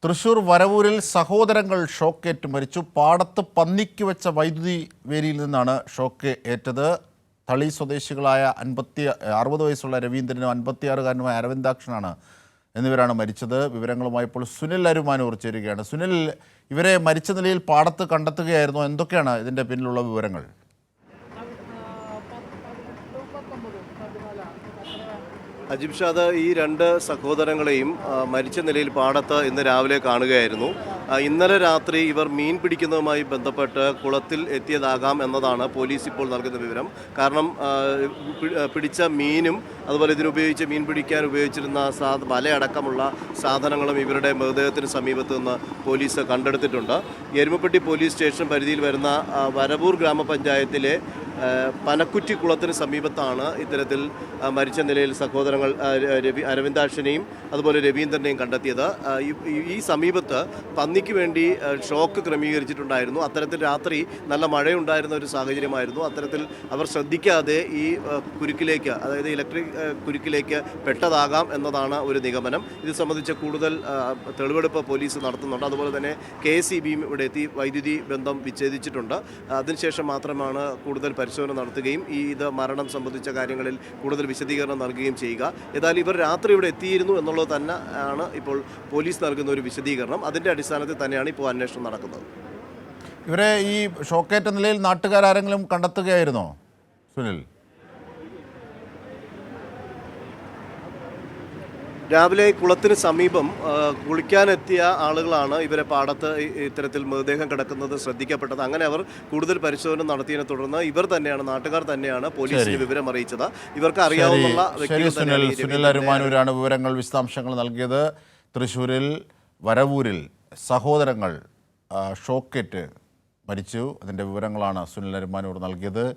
തൃശൂർ വരവൂരിൽ സഹോദരങ്ങൾ ഷോക്കേറ്റ് മരിച്ചു. പാടത്ത് പന്നിക്ക് വെച്ച വൈദ്യുതി വേലിയിൽ നിന്നാണ് ഷോക്ക് ഏറ്റത്. തളി സ്വദേശികളായ 60 വയസ്സുള്ള രവീന്ദ്രനും 56-കാരനുമായ അരവിന്ദാക്ഷനാണ് എന്നിവരാണ് മരിച്ചത്. വിവരങ്ങളുമായി ഇപ്പോൾ സുനിൽ അരുമാനൂർ ചേരുകയാണ്. സുനിൽ, ഇവരെ മരിച്ച നിലയിൽ പാടത്ത് കണ്ടെത്തുകയായിരുന്നു. എന്തൊക്കെയാണ് ഇതിൻ്റെ പിന്നിലുള്ള വിവരങ്ങൾ? അജിംഷാദ്, ഈ രണ്ട് സഹോദരങ്ങളെയും മരിച്ച നിലയിൽ പാടത്ത് ഇന്ന് രാവിലെ കാണുകയായിരുന്നു. ഇന്നലെ രാത്രി ഇവർ മീൻ പിടിക്കുന്നതുമായി ബന്ധപ്പെട്ട് കുളത്തിൽ എത്തിയതാകാം എന്നതാണ് പോലീസ് ഇപ്പോൾ നൽകുന്ന വിവരം. കാരണം പിടിച്ച മീനും അതുപോലെ ഇതിനുപയോഗിച്ച് മീൻ പിടിക്കാൻ ഉപയോഗിച്ചിരുന്ന വലയടക്കമുള്ള സാധനങ്ങളും ഇവരുടെ മൃതദേഹത്തിന് സമീപത്ത് നിന്ന് പോലീസ് കണ്ടെടുത്തിട്ടുണ്ട്. എരുമപ്പെട്ടി പോലീസ് സ്റ്റേഷൻ പരിധിയിൽ വരുന്ന വരവൂർ ഗ്രാമപഞ്ചായത്തിലെ പനക്കുറ്റി കുളത്തിന് സമീപത്താണ് ഇത്തരത്തിൽ മരിച്ച നിലയിൽ സഹോദരങ്ങൾ അരവിന്ദാക്ഷനെയും അതുപോലെ രവീന്ദ്രനെയും കണ്ടെത്തിയത്. ഈ സമീപത്ത് പന്നിക്ക് വേണ്ടി ഷോക്ക് ക്രമീകരിച്ചിട്ടുണ്ടായിരുന്നു. അത്തരത്തിൽ രാത്രി നല്ല മഴയുണ്ടായിരുന്ന ഒരു സാഹചര്യമായിരുന്നു. അത്തരത്തിൽ അവർ ശ്രദ്ധിക്കാതെ ഈ കുരുക്കിലേക്ക്, അതായത് ഇലക്ട്രിക് കുരുക്കിലേക്ക് പെട്ടതാകാം എന്നതാണ് ഒരു നിഗമനം. ഇത് സംബന്ധിച്ച് കൂടുതൽ തെളിവെടുപ്പ് പോലീസ് നടത്തുന്നുണ്ട്. അതുപോലെ തന്നെ KSEBയും ഇവിടെ എത്തി വൈദ്യുതി ബന്ധം വിച്ഛേദിച്ചിട്ടുണ്ട്. അതിനുശേഷം മാത്രമാണ് കൂടുതൽ പരിശോധന നടത്തുകയും ഇത് മരണം സംബന്ധിച്ച കാര്യങ്ങളിൽ കൂടുതൽ വിശദീകരണം നൽകുകയും ചെയ്യുക. ഏതായാലും ഇവർ രാത്രി ഇവിടെ എത്തിയിരുന്നു എന്നുള്ളത് തന്നെ ആണ് ഇപ്പോൾ പോലീസ് നൽകുന്ന ഒരു വിശദീകരണം. അതിൻ്റെ അടിസ്ഥാനത്തിൽ തന്നെയാണ് ഇപ്പോൾ അന്വേഷണം നടക്കുന്നത്. ഇവരെ ഈ ഷോക്കേറ്റ നിലയിൽ നാട്ടുകാരെങ്കിലും കണ്ടെത്തുകയായിരുന്നോ സുനിൽ? രാവിലെ കുളത്തിന് സമീപം കുളിക്കാനെത്തിയ ആളുകളാണ് ഇവരെ പാടത്ത് ഇത്തരത്തിൽ മൃതദേഹം കിടക്കുന്നത് ശ്രദ്ധിക്കപ്പെട്ടത്. അങ്ങനെ അവർ കൂടുതൽ പരിശോധന നടത്തിയതിനെ തുടർന്ന് നാട്ടുകാർ തന്നെയാണ് പോലീസിന് വിവരം അറിയിച്ചത്. ഇവർക്ക് അറിയാവുന്ന സുനിൽ അരുമാനൂരാണ് വിവരങ്ങൾ, വിശദാംശങ്ങൾ നൽകിയത്. തൃശ്ശൂരിൽ വരവൂരിൽ സഹോദരങ്ങൾ ഷോക്കേറ്റ് മരിച്ചു. അതിൻ്റെ വിവരങ്ങളാണ് സുനിൽ അരുമാനൂർ നൽകിയത്.